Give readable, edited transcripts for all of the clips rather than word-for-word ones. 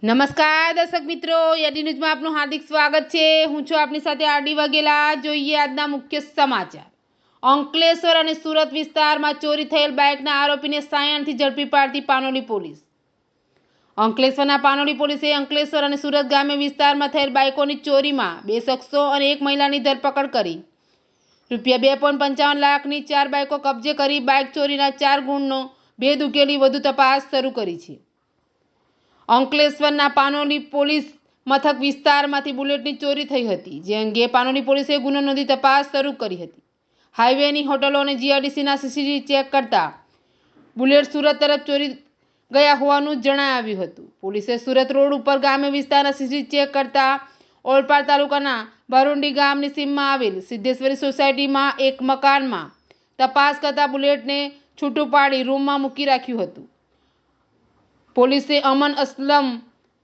નમસ્કાર દર્શક મિત્રો, યડી ન્યૂઝમાં આપનું હાર્દિક સ્વાગત છે। હું છું આપની સાથે આરડી વાઘેલા। જોઈએ આજના મુખ્ય સમાચાર। અંકલેશ્વર અને સુરત વિસ્તારમાં ચોરી થયેલ બાઇકના આરોપીને સાયણથી ઝડપી પાડતી પાનોલી પોલીસ। અંકલેશ્વરના પાનોલી પોલીસે અંકલેશ્વર અને સુરત ગ્રામ્ય વિસ્તારમાં થયેલ બાઇકોની ચોરીમાં 2 શખ્સો અને 1 મહિલાની ધરપકડ કરી ₹2.55 લાખની 4 બાઇકો કબજે કરી બાઇક ચોરીના 4 ગુણનો ભેદ ઉકેલી વધુ તપાસ શરૂ કરી છે। અંકલેશ્વરના પાનોલી પોલીસ મથક વિસ્તારમાંથી બુલેટની ચોરી થઈ હતી, જે અંગે પાનોલી પોલીસે ગુનો નોંધી તપાસ શરૂ કરી હતી। હાઈવેની હોટલો અને જીઆઈડીસીના સીસીટીવી ચેક કરતા બુલેટ સુરત તરફ ચોરી ગયા હોવાનું જણાવ્યું હતું। પોલીસે સુરત રોડ ઉપર ગ્રામ્ય વિસ્તારના સીસીટીવી ચેક કરતા ઓલપાડ તાલુકાના ભરૂંડી ગામની સીમમાં આવેલ સિદ્ધેશ્વરી સોસાયટીમાં એક મકાનમાં તપાસ કરતા બુલેટને છૂટું પાડી રૂમમાં મૂકી રાખ્યું હતું। પોલીસે અમન અસલમ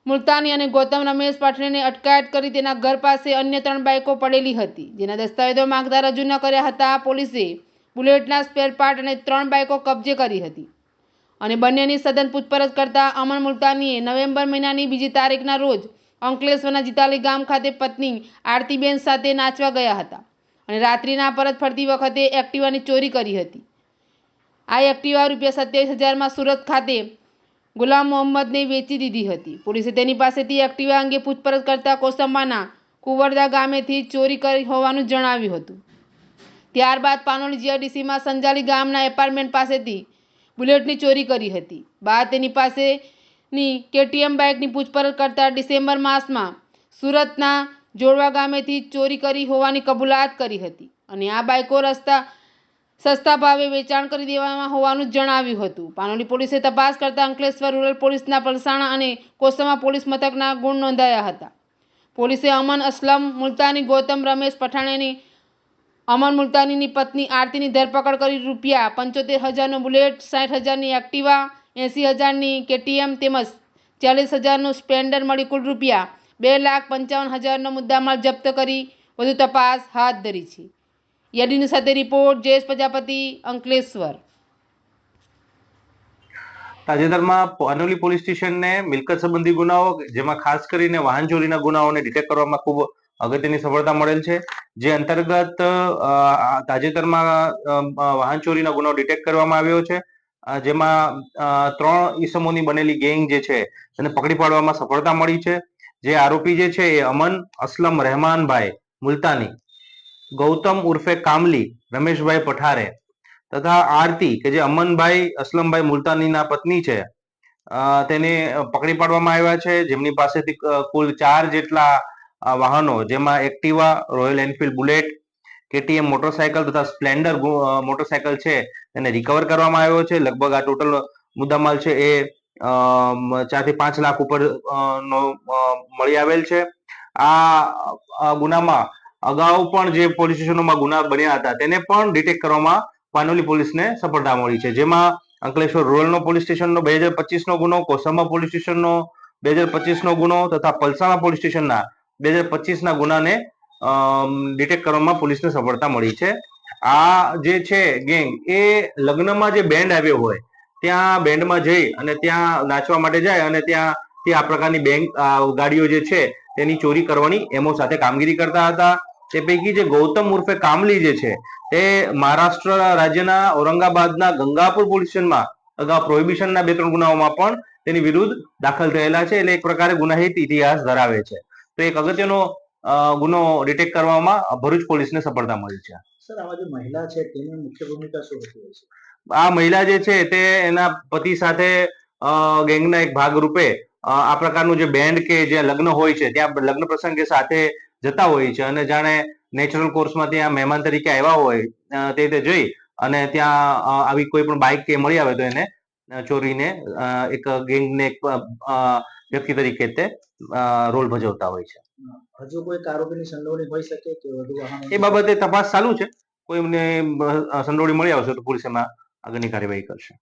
મુલતાની અને ગૌતમ રમેશ પઠાણને અટકાયત કરી તેના ઘર પાસે અન્ય 3 બાઇકો પડેલી હતી, જેના દસ્તાવેજો માંગતા રજૂ ન કર્યા હતા। પોલીસે બુલેટના સ્પેરપાર્ટ અને 3 બાઇકો કબજે કરી હતી અને બંનેની સઘન પૂછપરછ કરતા અમન મુલતાનીએ નવેમ્બર મહિનાની 2 તારીખના રોજ અંકલેશ્વરના જીતાલી ગામ ખાતે પત્ની આરતીબેન સાથે નાચવા ગયા હતા અને રાત્રિના પરત ફરતી વખતે એક્ટિવાની ચોરી કરી હતી। આ એક્ટિવા ₹27,000માં સુરત ખાતે ગુલામ મોહમ્મદને વેચી દીધી હતી। પોલીસે તેની પાસેથી એક્ટિવા અંગે પૂછપરછ કરતા કોસંબાના કુંવરદા ગામેથી ચોરી કરી હોવાનું જણાવ્યું હતું। ત્યારબાદ પાનોલી જીઆઈડીસીમાં સંજાલી ગામના એપાર્ટમેન્ટ પાસેથી બુલેટની ચોરી કરી હતી। બાદ તેની પાસેની કેટીએમ બાઇકની પૂછપરછ કરતા ડિસેમ્બર માસમાં સુરતના જોડવા ગામેથી ચોરી કરી હોવાની કબૂલાત કરી હતી અને આ બાઇકો સસ્તા ભાવે વેચાણ કરી દેવામાં હોવાનું જણાવ્યું હતું। પાનોલી પોલીસે તપાસ કરતા અંકલેશ્વર રૂરલ પોલીસના પલસાણા અને કોસંબા પોલીસ મથકના ગુણ નોંધાયા હતા। પોલીસે અમન અસલમ મુલતાની, ગૌતમ રમેશ પઠાણની અમન મુલતાનીની પત્ની આરતીની ધરપકડ કરી ₹75,000નો બુલેટ, 60,000ની એક્ટિવા, 80,000ની કેટીએમ તેમજ 40,000નું સ્પ્લેન્ડર મળી કુલ ₹2,55,000નો મુદ્દામાલ જપ્ત કરી વધુ તપાસ હાથ ધરી છે। યડી સાથે રિપોર્ટ જયેશ પ્રજાપતિ, અંકલેશ્વર। તાજેતરમાં પાનોલી પોલીસ સ્ટેશનને મિલકત સંબંધી ગુનાઓ, જેમાં ખાસ કરીને વાહન ચોરીના ગુનાઓને ડિટેક્ટ કરવામાં ખૂબ અગત્યની સફળતા મળેલ છે। જે અંતર્ગત તાજેતરમાં વાહન ચોરીના ગુનાઓ ડિટેક્ટ કરવામાં આવ્યો છે, જેમાં 3 ઈસમોની બનેલી ગેંગ જે છે તેને પકડી પાડવામાં સફળતા મળી છે। જે આરોપી જે છે એ અમન અસલમ રહેમાનભાઈ મુલતાની, ગૌતમ ઉર્ફે કામલી રમેશભાઈ પઠારે તથા આરતી કે જે અમનભાઈ અસલમભાઈ મુલતાનીના પત્ની છે, તેને પકડી પાડવામાં આવ્યા છે। જેમની પાસેથી કુલ 4 જેટલા વાહનો, જેમાં Activa, royal Enfield bullet, KTM motorcycle તથા સ્પ્લેન્ડર મોટરસાયકલ છે તેને રિકવર કરવામાં આવ્યો છે। લગભગ આ ટોટલ મુદ્દામાલ છે એ 4 થી 5 લાખ ઉપર નો મળી આવેલ છે। આ ગુનામાં અગાઉ પણ જે પોલીસ સ્ટેશનોમાં ગુના બન્યા હતા તેને પણ ડિટેક્ટ કરવામાં પાનોલી પોલીસને સફળતા મળી છે। જેમાં અંકલેશ્વર રૂરલનો પોલીસ સ્ટેશનનો 2025નો ગુનો, કોસંબા પોલીસ સ્ટેશનનો 2025નો ગુનો તથા પલસાણા પોલીસ સ્ટેશનના 2025ના ગુનાને ડિટેક્ટ કરવામાં પોલીસને સફળતા મળી છે। આ જે છે ગેંગ એ લગ્નમાં જે બેન્ડ આવ્યો હોય ત્યાં બેન્ડમાં જઈ અને ત્યાં નાચવા માટે જાય અને ત્યાંથી આ પ્રકારની ગાડીઓ જે છે તેની ચોરી કરવાની એમો સાથે કામગીરી કરતા હતા। તે પૈકી જે ગૌતમ ઉર્ફે કામલી જે છે તે મહારાષ્ટ્ર રાજ્યના ઔરંગાબાદના ગંગાપુર પોલીસ સ્ટેશનમાં અગાઉ પ્રોહિબિશનના 2-3 ગુનાઓમાં પણ તેની વિરુદ્ધ દાખલ થયેલા છે, એટલે એક પ્રકારે ગુનાહિત ઇતિહાસ ધરાવે છે। તો એક અગત્યનો ગુનો ડિટેક્ટ કરવામાં ભરૂચ પોલીસને સફળતા મળી છે। સર, આમાં જે મહિલા છે તેની મુખ્ય ભૂમિકા શું હતી હશે? આ મહિલા જે છે તે એના પતિ સાથે ગેંગના એક ભાગ રૂપે આ પ્રકારનું જે બેન્ડ કે જે લગ્ન હોય છે ત્યાં લગ્ન પ્રસંગે સાથે જતા હોય છે અને જાણે નેચરલ કોર્સમાં ત્યાં મહેમાન તરીકે આવ્યા હોય તે રીતે જઈ અને ત્યાં આવી કોઈ પણ બાઇક કે મળી આવે તો એને ચોરીને એક ગેંગને એક વ્યક્તિ તરીકે તે રોલ ભજવતા હોય છે। હજુ કોઈ આરોપીની સંડોવણી હોઈ શકે કે વધુ વાહનો? એ બાબતે તપાસ ચાલુ છે। કોઈ એમને સંડોવણી મળી આવશે તો પોલીસ એમાં આગળની કાર્યવાહી કરશે।